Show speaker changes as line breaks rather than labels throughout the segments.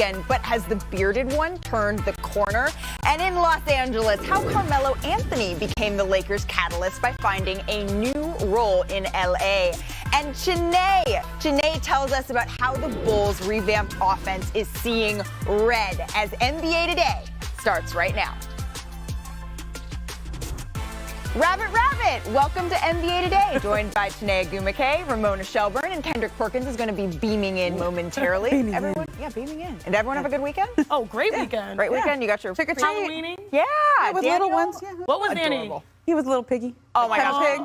weekend, but has the bearded one turned the corner? And in Los Angeles, how Carmelo Anthony became the Lakers' catalyst by finding a new role in LA. And Janae tells us about how the Bulls' revamped offense is seeing red as NBA Today starts right now. Rabbit, welcome to NBA Today, joined by Janae Agumake, Ramona Shelburne, and Kendrick Perkins is going to be beaming in momentarily. Beaming in. And everyone have a good weekend?
Oh, great weekend.
Great weekend. You got your
Halloweening?
Yeah,
with little ones. Yeah.
What was
Adorable.
Danny?
He was a little piggy.
Oh my gosh,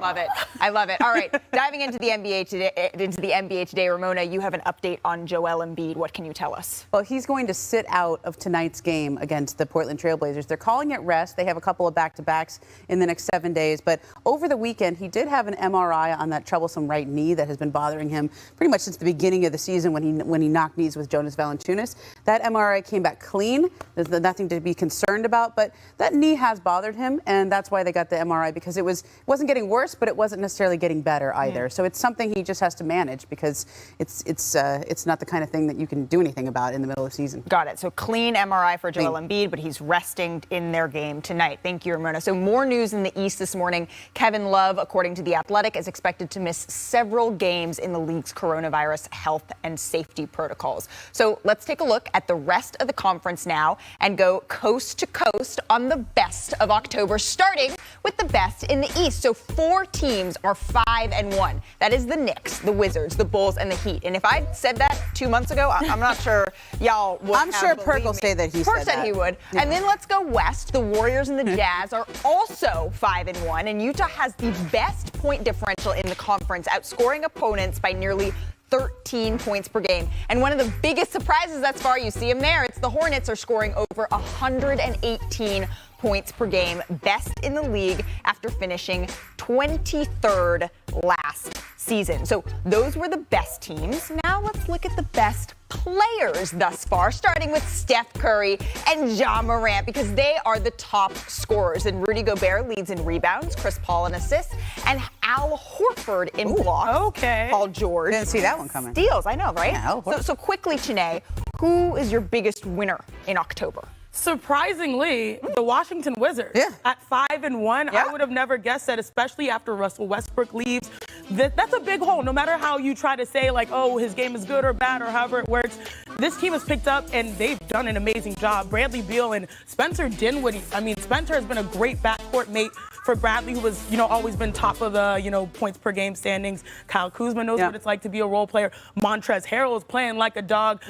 I love it. All right, diving into the NBA today, Ramona, you have an update on Joel Embiid. What can you tell us?
Well, he's going to sit out of tonight's game against the Portland Trailblazers. They're calling it rest. They have a couple of back-to-backs in the next 7 days. But over the weekend, he did have an MRI on that troublesome right knee that has been bothering him pretty much since the beginning of the season when he knocked knees with Jonas Valanciunas. That MRI came back clean. There's nothing to be concerned about. But that knee has bothered him, and that's why they got the MRI, because it wasn't getting worse, but it wasn't necessarily getting better either. Yeah. So it's something he just has to manage, because it's not the kind of thing that you can do anything about in the middle of the season.
Got it. So clean MRI for Joel Embiid, but he's resting in their game tonight. Thank you, Ramona. So more news in the East this morning. Kevin Love, according to The Athletic, is expected to miss several games in the league's coronavirus health and safety protocols. So let's take a look at the rest of the conference now and go coast to coast on the best of October, starting with the best in the East. So 4 teams are 5-1. That is the Knicks, the Wizards, the Bulls, and the Heat. And if I'd said that 2 months ago, I'm not sure y'all would.
I'm sure Perk will say that he said that.
Perk said he would. Yeah. And then let's go west. The Warriors and the Jazz are also 5-1, and Utah has the best point differential in the conference, outscoring opponents by nearly 13 points per game. And one of the biggest surprises thus far, you see them there, it's the Hornets are scoring over 118 points per game, best in the league after finishing 23rd last season. So those were the best teams. Now let's look at the best players thus far, starting with Steph Curry and Ja Morant, because they are the top scorers. And Rudy Gobert leads in rebounds, Chris Paul in assists, and Al Horford in blocks.
Okay.
Paul George.
Didn't see that one coming.
Steals, I know, right?
Yeah,
so quickly, Janae, who is your biggest winner in October?
Surprisingly, the Washington Wizards.
Yeah.
At 5-1,
Yeah.
I would have never guessed that, especially after Russell Westbrook leaves. That's a big hole. No matter how you try to say, like, oh, his game is good or bad or however it works, this team has picked up, and they've done an amazing job. Bradley Beal and Spencer Dinwiddie. I mean, Spencer has been a great backcourt mate for Bradley, who has, always been top of the, points per game standings. Kyle Kuzma knows what it's like to be a role player. Montrezl Harrell is playing like a dog.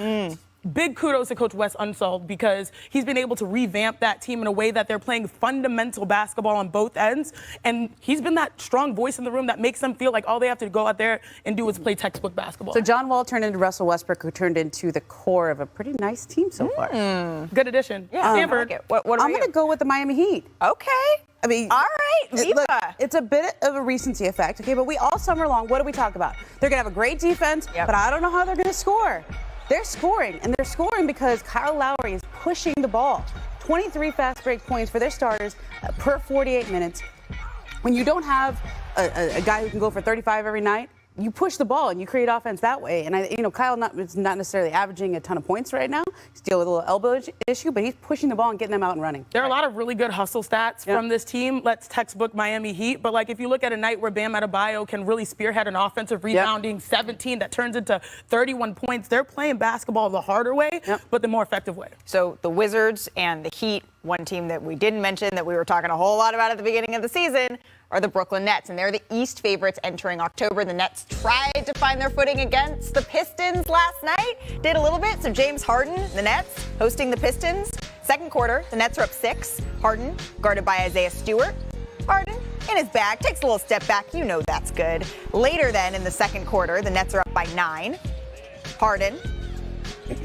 Big kudos to Coach Wes Unseld, because he's been able to revamp that team in a way that they're playing fundamental basketball on both ends. And he's been that strong voice in the room that makes them feel like all they have to go out there and do is play textbook basketball.
So John Wall turned into Russell Westbrook, who turned into the core of a pretty nice team so far.
Good addition.
Yeah,
Stanford.
I like it. What
I'm going to go with the Miami Heat.
Okay.
I mean,
all right, Viva.
Look, it's a bit of a recency effect, okay? But we all summer long, what do we talk about? They're going to have a great defense, but I don't know how they're going to score. They're scoring, and they're scoring because Kyle Lowry is pushing the ball. 23 fast break points for their starters per 48 minutes. When you don't have a guy who can go for 35 every night, you push the ball and you create offense that way. And Kyle is not necessarily averaging a ton of points right now. He's dealing with a little elbow issue, but he's pushing the ball and getting them out and running.
There are a lot of really good hustle stats from this team. Let's textbook Miami Heat. But if you look at a night where Bam Adebayo can really spearhead an offensive rebounding 17 that turns into 31 points, they're playing basketball the harder way, but the more effective way.
So the Wizards and the Heat, one team that we didn't mention that we were talking a whole lot about at the beginning of the season, are the Brooklyn Nets, and they're the East favorites entering October. The Nets tried to find their footing against the Pistons last night, did a little bit. So James Harden, the Nets, hosting the Pistons. Second quarter, the Nets are up 6. Harden, guarded by Isaiah Stewart. Harden, in his bag, takes a little step back. You know that's good. Later then, in the second quarter, the Nets are up by 9. Harden,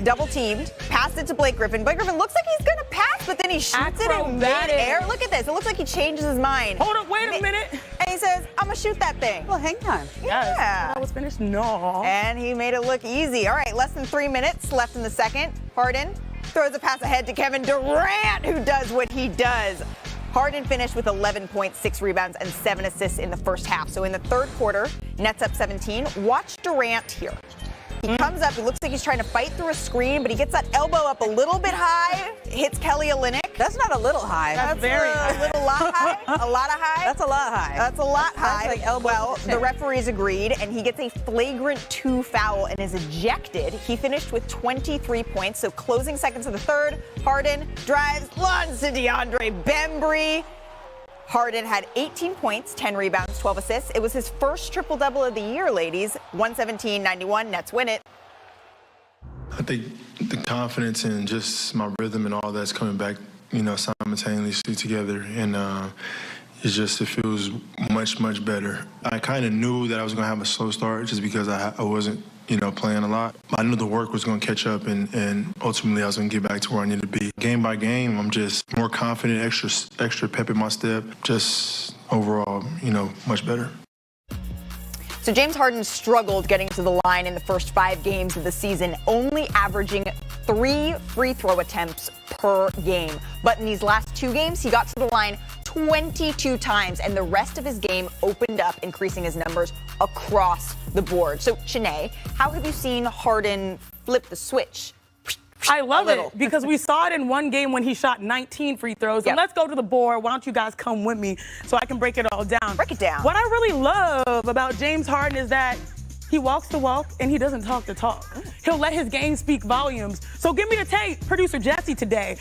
double teamed, passed it to Blake Griffin. Blake Griffin looks like he's going to pass, but then he shoots it in mid-air. Look at this. It looks like he changes his mind.
Hold up, wait a minute.
And he says, I'm going to shoot that thing.
Well, hang on.
Yeah.
That was finished? No.
And he made it look easy. All right, less than 3 minutes left in the second. Harden throws a pass ahead to Kevin Durant, who does what he does. Harden finished with 11 points, 6 rebounds, and 7 assists in the first half. So in the third quarter, Nets up 17. Watch Durant here. He comes up, it looks like he's trying to fight through a screen, but he gets that elbow up a little bit high, hits Kelly Olynyk.
That's not a little high.
That's
very
a
high.
little lot high. A lot of high.
That's a lot high.
That's a lot high.
Like elbow
well,
to the
the
chin.
referees agreed, and he gets a flagrant 2 foul and is ejected. He finished with 23 points, so closing seconds of the third, Harden drives, launches to DeAndre Bembry. Harden had 18 points, 10 rebounds, 12 assists. It was his first triple-double of the year, ladies. 117-91, Nets win it.
I think the confidence and just my rhythm and all that's coming back, simultaneously together. And it feels much, much better. I kind of knew that I was going to have a slow start just because I wasn't, playing a lot. I knew the work was going to catch up and ultimately I was going to get back to where I needed to be. Game by game, I'm just more confident, extra pep in my step, just overall, much better.
So James Harden struggled getting to the line in the first 5 games of the season, only averaging 3 free throw attempts per game. But in these last 2 games, he got to the line 22 times, and the rest of his game opened up, increasing his numbers across the board. So, Shanae, how have you seen Harden flip the switch?
I love it because we saw it in one game when he shot 19 free throws.
Yep.
And let's go to the board. Why don't you guys come with me so I can break it all down?
Break it down.
What I really love about James Harden is that he walks the walk and he doesn't talk the talk. He'll let his game speak volumes. So give me the tape, producer Jesse, today.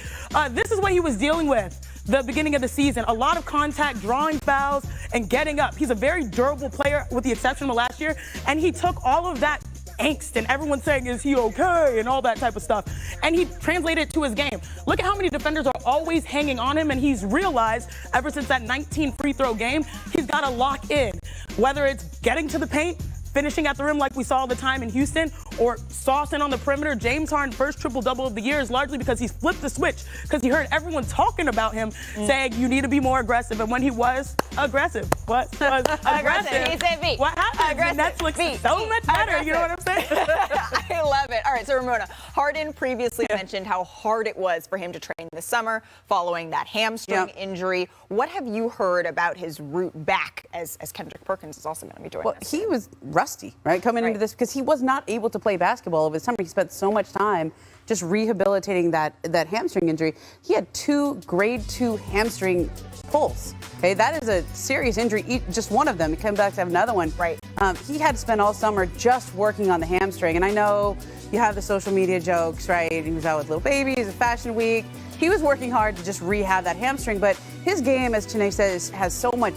This is what he was dealing with the beginning of the season. A lot of contact, drawing fouls, and getting up. He's a very durable player with the exception of last year. And he took all of that angst and everyone saying, is he okay? And all that type of stuff. And he translated it to his game. Look at how many defenders are always hanging on him, and he's realized ever since that 19 free throw game, he's got to lock in. Whether it's getting to the paint, finishing at the rim like we saw all the time in Houston, or saucing on the perimeter. James Harden's first triple-double of the year is largely because he's flipped the switch, because he heard everyone talking about him saying you need to be more aggressive, and when he was aggressive, was aggressive.
He said V.
What happened?
Aggressive.
Netflix is so much better,
Aggressive.
you know what I'm saying?
I love it. All right, so Ramona, Harden previously mentioned how hard it was for him to train this summer following that hamstring injury. What have you heard about his route back as Kendrick Perkins is also going to be joining us?
He was rusty, right, coming into this because he was not able to play basketball over the summer. He spent so much time just rehabilitating that hamstring injury. He had 2 grade 2 hamstring pulls. Okay, that is a serious injury. Just one of them. He came back to have another one.
Right.
He had to spend all summer just working on the hamstring. And I know you have the social media jokes, right? He was out with little babies, a fashion week. He was working hard to just rehab that hamstring. But his game, as Chene says, has so much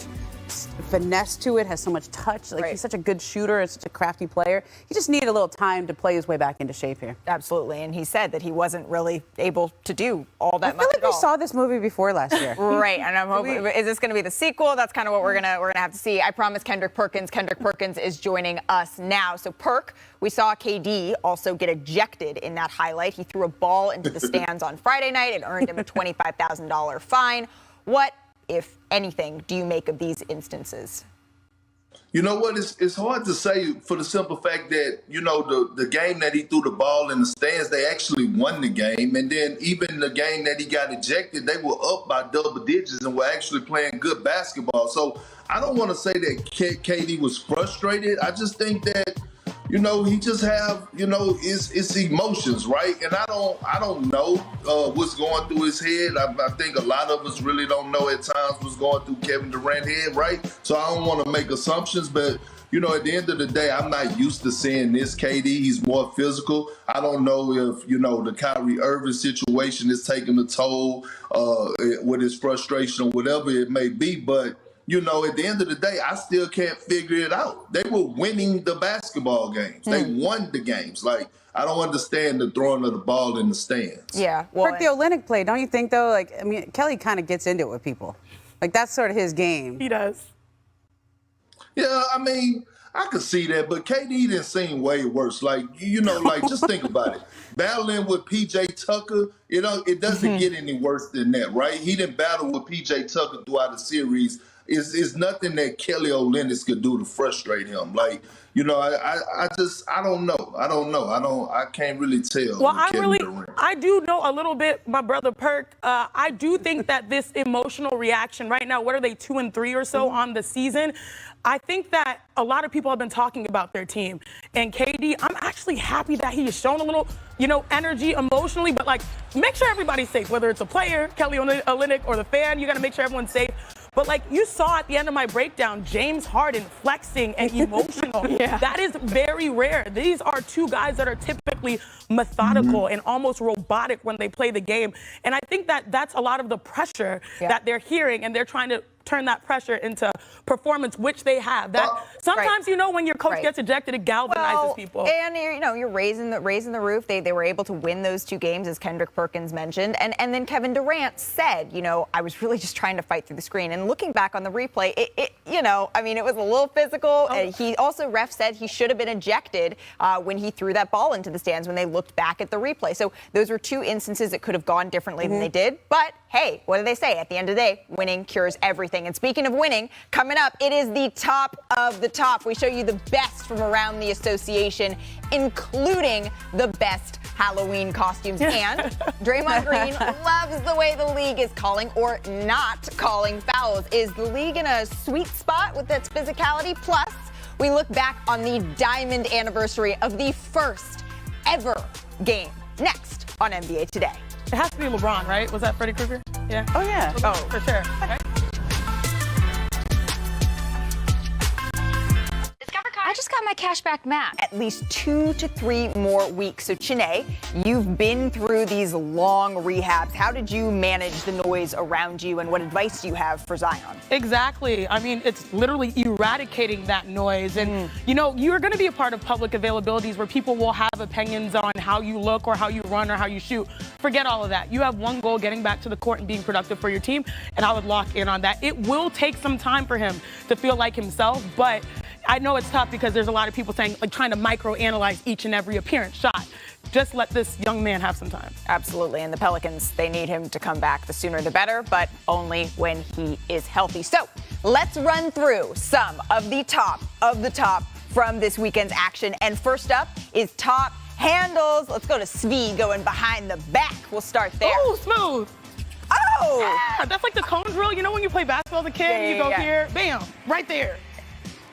finesse to it, has so much touch. He's such a good shooter and such a crafty player. He just needed a little time to play his way back into shape here.
Absolutely, and he said that he wasn't really able to do all that much.
I feel like we saw this movie before last year.
Right, and I'm hoping, is this going to be the sequel? That's kind of what we're gonna have to see. I promise Kendrick Perkins. Kendrick Perkins is joining us now. So Perk, we saw KD also get ejected in that highlight. He threw a ball into the stands on Friday night. It earned him a $25,000 fine. What, if anything, do you make of these instances?
You know what? It's hard to say for the simple fact that, the game that he threw the ball in the stands, they actually won the game. And then even the game that he got ejected, they were up by double digits and were actually playing good basketball. So I don't want to say that KD was frustrated. I just think that, he just have, it's emotions, right? And I don't know what's going through his head. I think a lot of us really don't know at times what's going through Kevin Durant's head, right? So I don't want to make assumptions, but at the end of the day, I'm not used to seeing this KD. He's more physical. I don't know if, the Kyrie Irving situation is taking a toll with his frustration or whatever it may be, but at the end of the day, I still can't figure it out. They were winning the basketball games. They won the games. I don't understand the throwing of the ball in the stands.
Yeah. Well,
Perk, the Olynyk play, don't you think, though? Kelly kind of gets into it with people. That's sort of his game.
He does.
Yeah, I could see that, but KD didn't seem way worse. Just think about it. Battling with PJ Tucker, it doesn't get any worse than that, right? He didn't battle with PJ Tucker throughout the series. is nothing that Kelly Olynyk could do to frustrate him. Like, you know, I don't know. I can't really tell.
Well,
with Kevin Durant.
I do know a little bit, my brother Perk. I do think that this emotional reaction right now, what are they, 2-3 or so on the season? I think that a lot of people have been talking about their team. And KD, I'm actually happy that he has shown a little, energy emotionally, but like, make sure everybody's safe, whether it's a player, Kelly Olynyk, or the fan, you got to make sure everyone's safe. But like you saw at the end of my breakdown, James Harden flexing and emotional.
Yeah.
That is very rare. These are two guys that are typically methodical and almost robotic when they play the game. And I think that that's a lot of the pressure that they're hearing, and they're trying to turn that pressure into performance, which they have. That sometimes, when your coach gets ejected, it galvanizes people.
And you're raising the roof. They were able to win those 2 games, as Kendrick Perkins mentioned. And then Kevin Durant said, I was really just trying to fight through the screen. And looking back on the replay, it was a little physical. He also, ref said he should have been ejected when he threw that ball into the stands when they looked back at the replay. So those were 2 instances that could have gone differently than they did. But hey, what do they say? At the end of the day, winning cures everything. And speaking of winning, coming up, it is the top of the top. We show you the best from around the association, including the best Halloween costumes. And Draymond Green loves the way the league is calling or not calling fouls. Is the league in a sweet spot with its physicality? Plus, we look back on the diamond anniversary of the first ever game. Next on NBA Today.
It has to be LeBron, right? Was that Freddie Krueger? Yeah.
Oh, yeah.
LeBron, for sure. Okay.
I just got my cashback map.
At least 2 to 3 more weeks. So, Chiney, you've been through these long rehabs. How did you manage the noise around you, and what advice do you have for Zion?
Exactly. I mean, it's literally eradicating that noise. And, you're going to be a part of public availabilities where people will have opinions on how you look or how you run or how you shoot. Forget all of that. You have one goal, getting back to the court and being productive for your team, and I would lock in on that. It will take some time for him to feel like himself, but I know it's tough because there's a lot of people saying, like, trying to microanalyze each and every appearance shot. Just let this young man have some time.
Absolutely. And the Pelicans, they need him to come back. The sooner the better, but only when he is healthy. So let's run through some of the top from this weekend's action. And first up is top handles. Let's go to Svi going behind the back. We'll start there.
Oh, smooth.
Oh!
Yeah, that's like the cone drill. When you play basketball as a kid, you go here, bam, right there.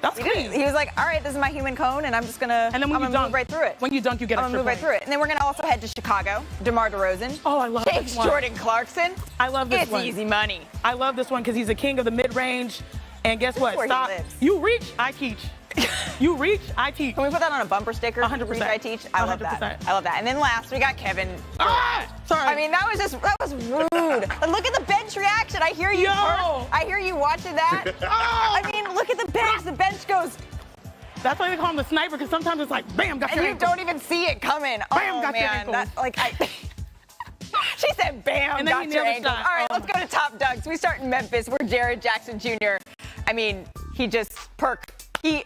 That's clean.
He was like, all right, this is my human cone, and I'm just going to move right through it.
When you dunk, you get
I'm going to move right through it. And then we're going to also head to Chicago. DeMar DeRozan.
Oh, I love this one.
Jordan Clarkson.
I love this one.
It's easy money.
I love this one because he's a king of the mid-range. And guess what?
Where
Stop.
he lives.
You reach, I teach. You reach, I teach.
Can we put that on a bumper sticker?
100%.
Reach, I teach. I love
100%.
that. I love that. And then last, we got Kevin.
Sorry.
I mean, that was rude. And look at the bench reaction. I hear you. I hear you watching that. I mean, look at the bench. The bench goes.
That's why they call him the sniper, because sometimes it's like, bam, got your
ankle.
ankle.
And you don't even see it coming.
Bam, got your ankle.
She said, bam,
and then
got your ankle. All right, let's go to top dunks. We start in Memphis, where Jared Jackson Jr., I mean, he destroys the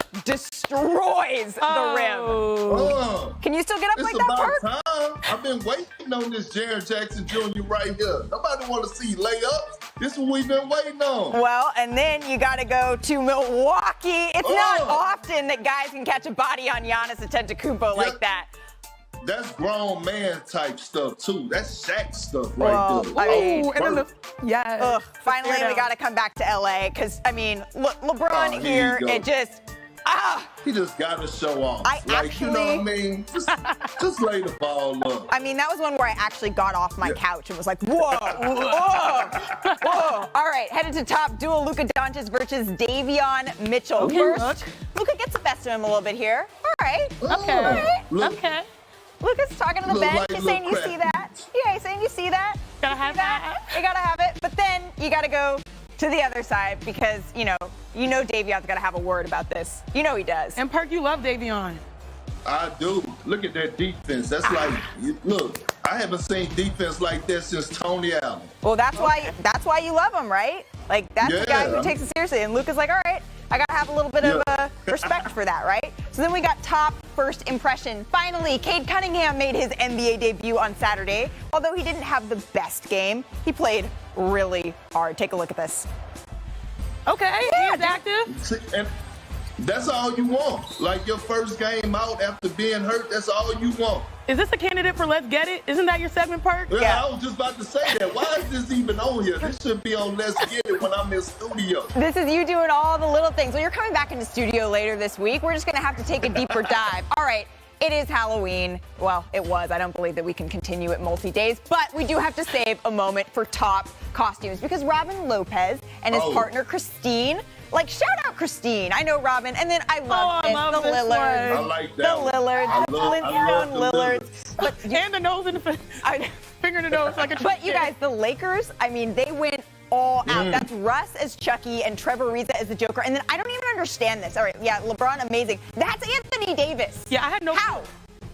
rim. Can you still get up like that, Perk?
It's about time. I've been waiting on this Jared Jackson Jr. right here. Nobody want to see layups. This is what we've been waiting on.
Well, and then you got to go to Milwaukee. It's not often that guys can catch a body on Giannis Antetokounmpo like that.
That's grown man type stuff, too. That's Shaq stuff right there.
Finally, we got to come back to L.A. because, I mean, LeBron here, it just...
He just got to show off. You know what I mean? Just lay the ball up.
I mean, that was one where I actually got off my couch and was like, whoa, whoa. All right, headed to top duel, Luka Doncic versus Davion Mitchell.
Okay,
first, Luka gets the best of him a little bit here. All right.
Okay.
Luka's talking to the bench.
Like
He's saying, you see that? Yeah, he's saying, you see that?
Gotta have that.
You gotta have it. But then you gotta go to the other side because, you know Davion's got to have a word about this. You know he does.
And Perk, you love Davion.
I do. Look at that defense. That's look, I haven't seen defense like that since Tony Allen.
Well, that's why you love him, right? Like, that's the guy who takes it seriously. And Luka's like, all right, I got to have a little bit of respect for that, right? So then we got top first impression. Finally, Cade Cunningham made his NBA debut on Saturday. Although he didn't have the best game, he played really hard. Take a look at this.
Okay, he's active.
And that's all you want. Like your first game out after being hurt, that's all you want.
Is this a candidate for Let's Get It? Isn't that your segment, Perk?
Yeah, I was just about to say that. Why is this even on here? This should be on Let's Get It when I'm in studio.
This is you doing all the little things. Well, you're coming back into studio later this week. We're just going to have to take a deeper dive. All right. It is Halloween. Well, it was. I don't believe that we can continue it multi-days, but we do have to save a moment for top costumes because Robin Lopez and his partner Christine, like shout out Christine. I know Robin, and then I love this, the Lillards.
I like that.
The Lillards, Flintstone Lillards. But
and the nose and the finger in the nose like a
But you guys, the Lakers, I mean, they went all out. That's Russ as Chucky and Trevor Ariza as the Joker. And then I don't even understand this. All right, yeah, LeBron, amazing. That's Anthony Davis.
Yeah, I had no
How?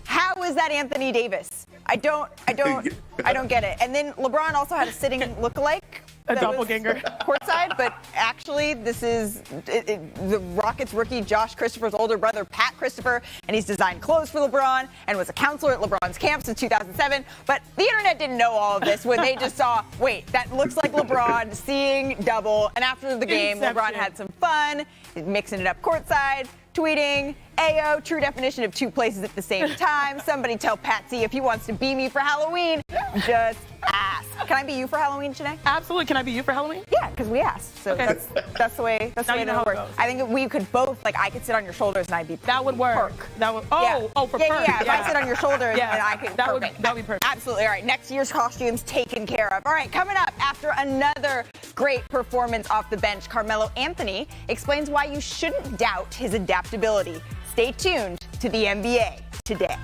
How is that Anthony Davis? I don't get it. And then LeBron also had a sitting lookalike.
A doppelganger.
Courtside, but actually this is the Rockets rookie Josh Christopher's older brother, Pat Christopher, and he's designed clothes for LeBron and was a counselor at LeBron's camp since 2007. But the internet didn't know all of this when they just saw, wait, that looks like LeBron seeing double. And after the game, LeBron had some fun, mixing it up courtside, tweeting, Ayo, true definition of two places at the same time. Somebody tell Patsy if he wants to be me for Halloween. Just ask. Can I be you for Halloween today?
Absolutely. Can I be you for Halloween?
Yeah, because we asked. So
okay.
that's the way
now you know how it
works.
goes.
I think we could both, like, I could sit on your shoulders and I'd be
that would work.
Perk.
That would.
Yeah.
For Perk.
Yeah. If I sit on your shoulders, then I could.
That would be perfect.
Absolutely. All right. Next year's costumes taken care of. All right. Coming up after another great performance off the bench, Carmelo Anthony explains why you shouldn't doubt his adaptability. Stay tuned to the NBA today.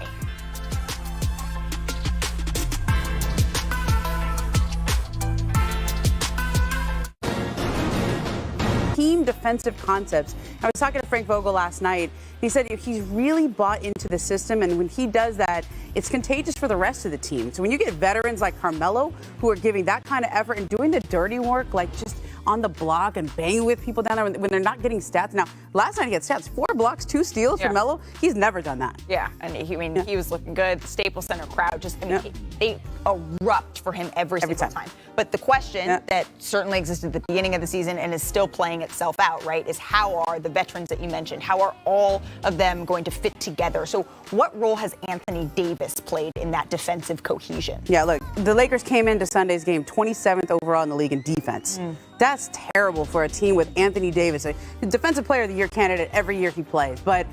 Team defensive concepts. I was talking to Frank Vogel last night. He said he's really bought into the system, and when he does that, it's contagious for the rest of the team. So when you get veterans like Carmelo who are giving that kind of effort and doing the dirty work, like just on the block and banging with people down there when they're not getting stats. Now, last night he had stats, 4 blocks, 2 steals for Melo. He's never done that.
Yeah, and he was looking good. The Staples Center crowd they erupt for him every single time. But the question that certainly existed at the beginning of the season and is still playing itself out, right, is how are the veterans that you mentioned, how are all of them going to fit together? So what role has Anthony Davis played in that defensive cohesion?
Yeah, look, the Lakers came into Sunday's game 27th overall in the league in defense. That's terrible for a team with Anthony Davis, a Defensive Player of the Year candidate every year he plays. But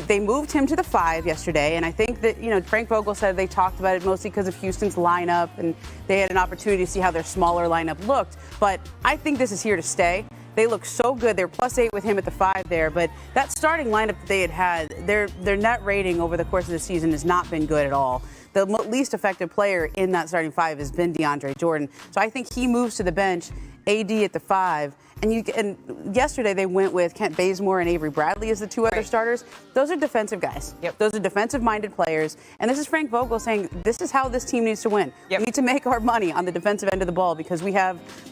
they moved him to the 5 yesterday, and I think that, Frank Vogel said they talked about it mostly because of Houston's lineup, and they had an opportunity to see how their smaller lineup looked. But I think this is here to stay. They look so good. They're +8 with him at the 5 there. But that starting lineup that they had, their net rating over the course of the season has not been good at all. The least effective player in that starting 5 has been DeAndre Jordan. So I think he moves to the bench, AD at the 5. And yesterday they went with Kent Bazemore and Avery Bradley as the 2 other starters. Those are defensive guys. Those are defensive-minded players. And this is Frank Vogel saying this is how this team needs to win. We need to make our money on the defensive end of the ball because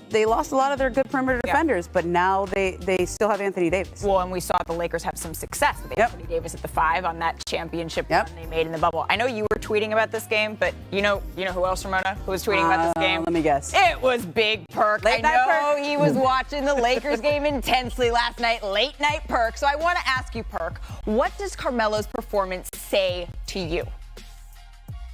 they lost a lot of their good perimeter defenders, but now they still have Anthony Davis.
Well, and we saw the Lakers have some success with Anthony Davis at the 5 on that championship run they made in the bubble. I know you were tweeting about this game, but you know who else, Ramona, who was tweeting about this game?
Let me guess.
It was Big Perk.
Late night Perk.
He was watching the Lakers game intensely last night, late night Perk. So I want to ask you, Perk, what does Carmelo's performance say to you?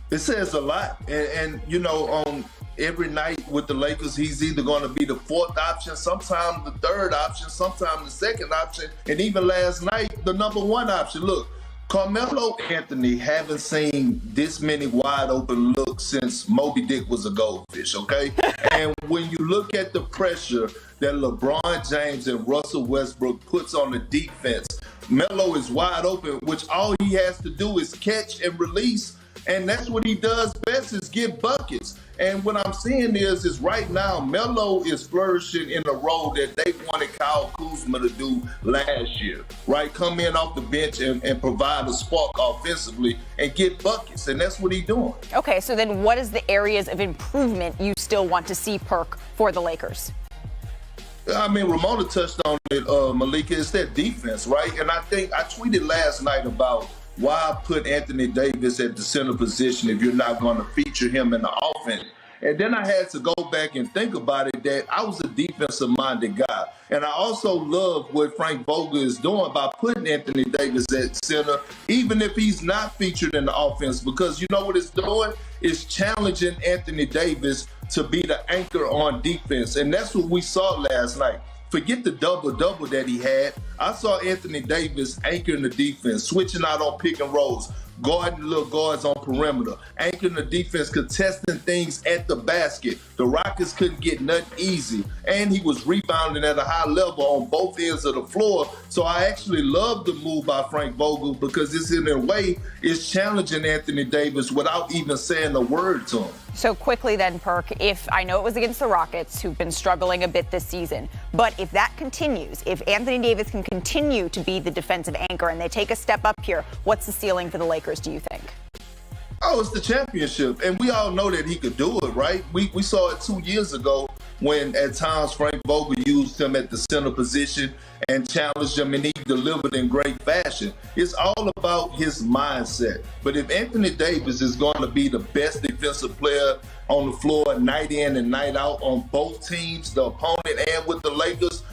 It says a lot. And on every night with the Lakers, he's either going to be the 4th option, sometimes the 3rd option, sometimes the 2nd option, and even last night, the number 1 option. Look, Carmelo Anthony haven't seen this many wide open looks since Moby Dick was a goldfish, okay? And when you look at the pressure that LeBron James and Russell Westbrook puts on the defense, Melo is wide open, which all he has to do is catch and release. And that's what he does best is get buckets. And what I'm seeing is right now, Melo is flourishing in a role that they wanted Kyle Kuzma to do last year, right? Come in off the bench and provide a spark offensively and get buckets. And that's what he's doing.
Okay, so then what is the areas of improvement you still want to see, Perk, for the Lakers?
I mean, Ramona touched on it, Malika. It's that defense, right? And I think I tweeted last night about why put Anthony Davis at the center position if you're not going to feature him in the offense. And then I had to go back and think about it that I was a defensive-minded guy. And I also love what Frank Vogel is doing by putting Anthony Davis at center, even if he's not featured in the offense, because you know what it's doing? It's challenging Anthony Davis to be the anchor on defense. And that's what we saw last night. Forget the double-double that he had. I saw Anthony Davis anchoring the defense, switching out on pick and rolls, guarding little guards on perimeter, anchoring the defense, contesting things at the basket. The Rockets couldn't get nothing easy. And he was rebounding at a high level on both ends of the floor. So I actually love the move by Frank Vogel because it's in a way, it's challenging Anthony Davis without even saying a word to him.
So quickly then, Perk, if I know it was against the Rockets, who've been struggling a bit this season, but if that continues, if Anthony Davis can continue to be the defensive anchor and they take a step up here, what's the ceiling for the Lakers, do you think?
Oh, it's the championship. And we all know that he could do it, right? We saw it 2 years ago when at times Frank Vogel used him at the center position and challenged him, and he delivered in great fashion. It's all about his mindset. But if Anthony Davis is going to be the best defensive player on the floor night in and night out on both teams, the opponent and with the Lakers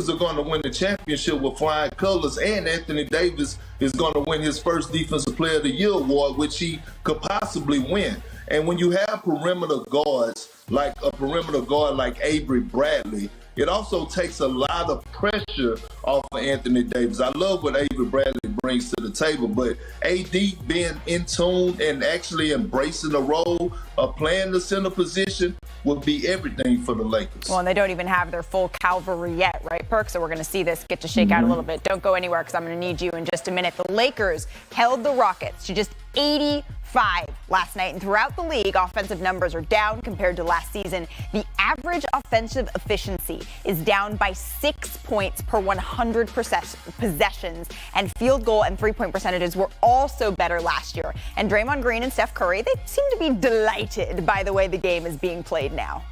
are going to win the championship with flying colors, and Anthony Davis is going to win his first Defensive Player of the Year award, which he could possibly win. And when you have perimeter guards, like a perimeter guard like Avery Bradley, it also takes a lot of pressure off of Anthony Davis. I love what Avery Bradley brings to the table, but AD being in tune and actually embracing the role of playing the center position will be everything for the Lakers.
Well, and they don't even have their full cavalry yet, right, Perk? So we're going to see this get to shake out a little bit. Don't go anywhere because I'm going to need you in just a minute. The Lakers held the Rockets to just 85 last night, and throughout the league, offensive numbers are down compared to last season. The average offensive efficiency is down by 6 points per 100 possessions, and field goal and three-point percentages were also better last year. And Draymond Green and Steph Curry, they seem to be delighted by the way the game is being played now.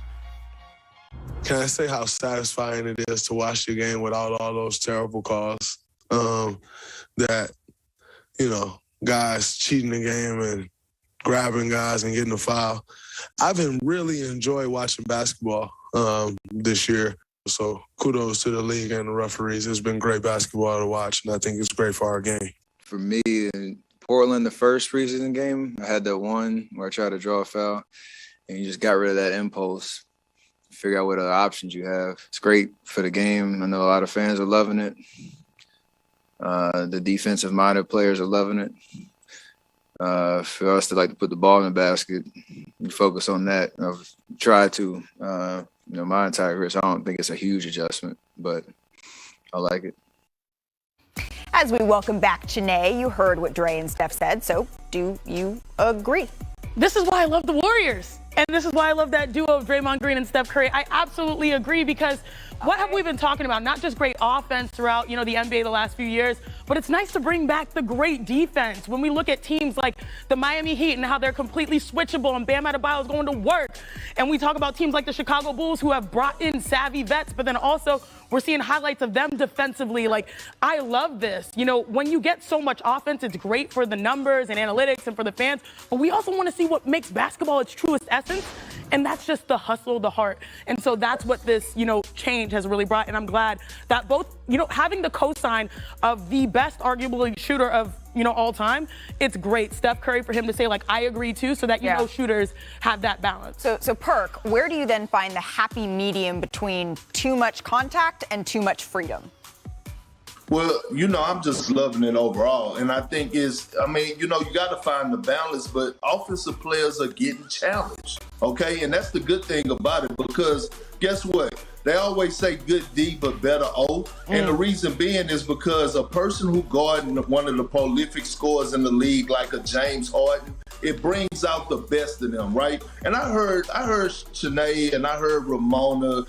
Can I say how satisfying it is to watch the game without all those terrible calls? That, you know, guys cheating the game and grabbing guys and getting a foul. I've been really enjoying watching basketball this year. So kudos to the league and the referees. It's been great basketball to watch, and I think it's great for our game.
For me, in Portland, the first preseason game, I had that one where I tried to draw a foul, and you just got rid of that impulse. Figure out what other options you have. It's great for the game. I know a lot of fans are loving it. The defensive-minded players are loving it. For us to like to put the ball in the basket and focus on that, I've tried to, my entire career. So I don't think it's a huge adjustment, but I like it.
As we welcome back Chanae, you heard what Dre and Steph said, so do you agree?
This is why I love the Warriors. And this is why I love that duo of Draymond Green and Steph Curry. I absolutely agree because what have we been talking about? Not just great offense throughout, the NBA the last few years, but it's nice to bring back the great defense. When we look at teams like the Miami Heat and how they're completely switchable and Bam Adebayo is going to work. And we talk about teams like the Chicago Bulls who have brought in savvy vets, but then also we're seeing highlights of them defensively. Like, I love this. When you get so much offense, it's great for the numbers and analytics and for the fans, but we also want to see what makes basketball its truest essence, and that's just the hustle, the heart. And so that's what this, change has really brought, and I'm glad that both, having the cosign of the best arguably shooter of, all time, it's great. Steph Curry, for him to say, I agree too, so that, shooters have that balance.
So Perk, where do you then find the happy medium between too much contact and too much freedom?
Well, I'm just loving it overall. And I think you got to find the balance, but offensive players are getting challenged, okay? And that's the good thing about it because guess what? They always say good D, but better O. And the reason being is because a person who guards one of the prolific scorers in the league, like a James Harden, it brings out the best in them, right? And I heard Chanae and I heard Ramona,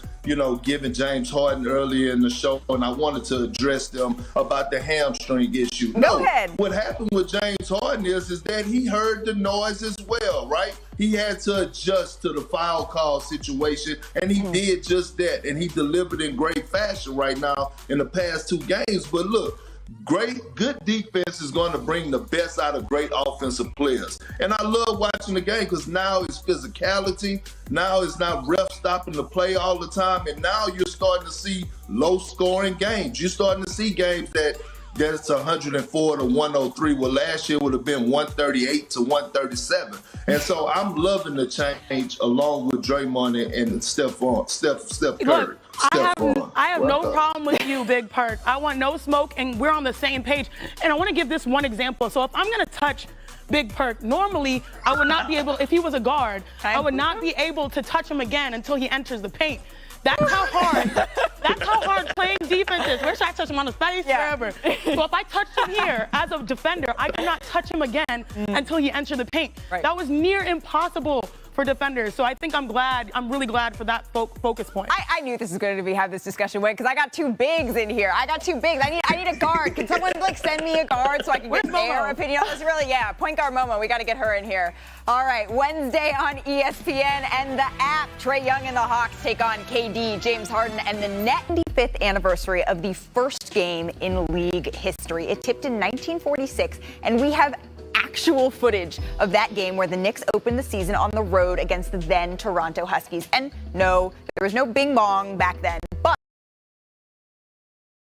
giving James Harden earlier in the show, and I wanted to address them about the hamstring issue.
Go ahead.
What happened with James Harden is that he heard the noise as well, right? He had to adjust to the foul call situation, and he did just that, and he delivered in great fashion right now in the past two games. But look, Good defense is going to bring the best out of great offensive players. And I love watching the game because now it's physicality. Now it's not refs stopping the play all the time. And now you're starting to see low-scoring games. You're starting to see games that's 104 to 103. Well, last year would have been 138 to 137. And so I'm loving the change along with Draymond and Steph Curry.
Look, I have no problem with you, Big Perk. I want no smoke, and we're on the same page. And I want to give this one example. So if I'm going to touch Big Perk, normally I would not be able, if he was a guard, I would not be able to touch him again until he enters the paint. That's how hard playing defense is. Where should I touch him? On his face? Wherever. So if I touched him here as a defender, I could not touch him again until he entered the paint. Right. That was near impossible for defenders. So I think I'm really glad for that focus point.
I knew this was going to have this discussion with because I got two bigs in here. I need a guard. Can someone send me a guard so I can get their opinion on this? Really, point guard Momo. We got to get her in here. All right, Wednesday on ESPN and the app. Trae Young and the Hawks take on KD, James Harden, and the 95th anniversary of the first game in league history. It tipped in 1946, and we have actual footage of that game where the Knicks opened the season on the road against the then Toronto Huskies. And no, there was no bing bong back then, but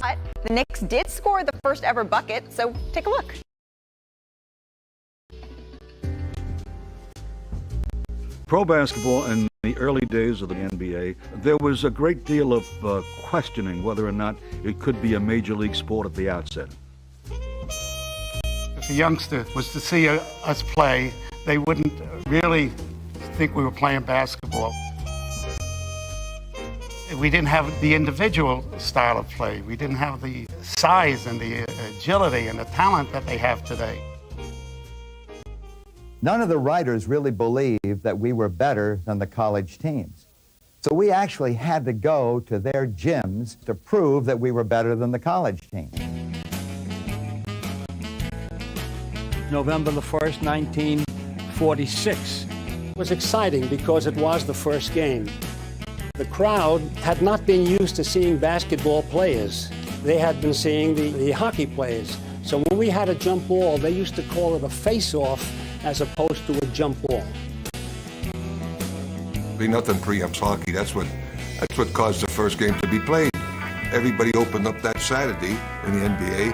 the Knicks did score the first ever bucket, so take a look.
Pro basketball in the early days of the NBA, there was a great deal of questioning whether or not it could be a major league sport at the outset.
If a youngster was to see us play, they wouldn't really think we were playing basketball. We didn't have the individual style of play. We didn't have the size and the agility and the talent that they have today.
None of the writers really believed that we were better than the college teams. So we actually had to go to their gyms to prove that we were better than the college teams.
November the 1st, 1946.
It was exciting because it was the first game. The crowd had not been used to seeing basketball players. They had been seeing the hockey players. So when we had a jump ball, they used to call it a face-off as opposed to a jump ball.
Nothing preempts hockey. That's what caused the first game to be played. Everybody opened up that Saturday in the NBA,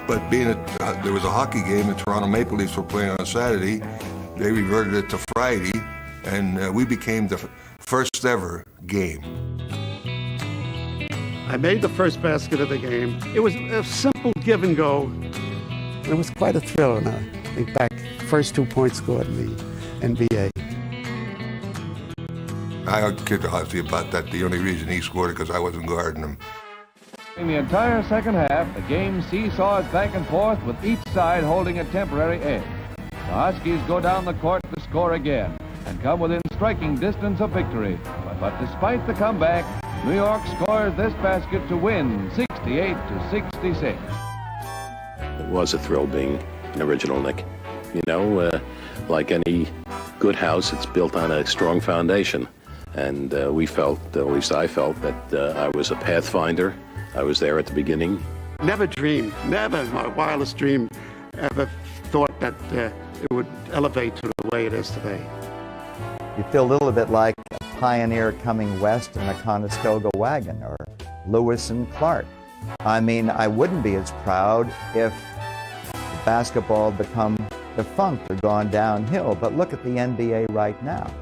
but being there was a hockey game, the Toronto Maple Leafs were playing on Saturday, they reverted it to Friday, and we became the first ever game.
I made the first basket of the game. It was a simple give and go. It was quite a thrill, and I think back, first 2 points scored in the NBA.
I kid Ozzy about that. The only reason he scored it because I wasn't guarding him.
In the entire second half, the game seesaws back and forth with each side holding a temporary edge. The Huskies go down the court to score again and come within striking distance of victory. But despite the comeback, New York scores this basket to win 68 to 66.
It was a thrill being an original Knick. You know, like any good house, it's built on a strong foundation. And we felt, at least I felt, that I was a pathfinder. I was there at the beginning.
Never dreamed, never in my wildest dream ever thought that it would elevate to the way it is today.
You feel a little bit like a pioneer coming west in a Conestoga wagon, or Lewis and Clark. I mean, I wouldn't be as proud if basketball had become defunct or gone downhill, but look at the NBA right now.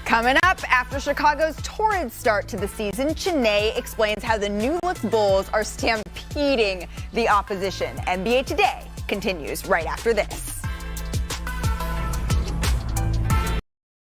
Coming up, after Chicago's torrid start to the season, Chiney explains how the New Look Bulls are stampeding the opposition. NBA Today continues right after this.